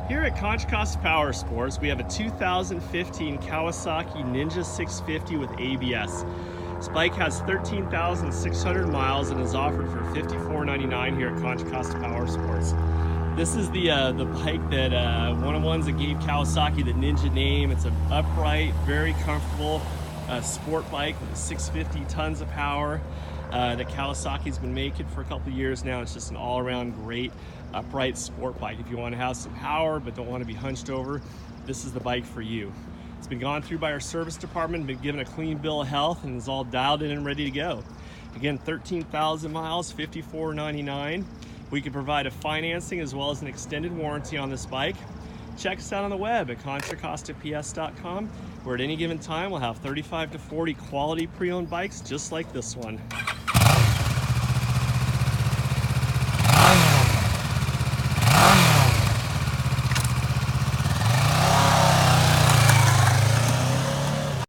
Here at Contra Costa Power Sports, we have a 2015 Kawasaki Ninja 650 with ABS. This bike has 13,600 miles and is offered for $54.99 here at Contra Costa Power Sports. This is the bike that one of the ones that gave Kawasaki the Ninja name. It's an upright, very comfortable sport bike with 650 tons of power that Kawasaki's been making for a couple of years now. It's just an all-around great upright sport bike. If you want to have some power but don't want to be hunched over, this is the bike for you. It's been gone through by our service department, been given a clean bill of health, and is all dialed in and ready to go. Again, 13,000 miles, $54.99. We can provide a financing as well as an extended warranty on this bike. Check us out on the web at ContraCostaPS.com, where at any given time we'll have 35 to 40 quality pre-owned bikes just like this one.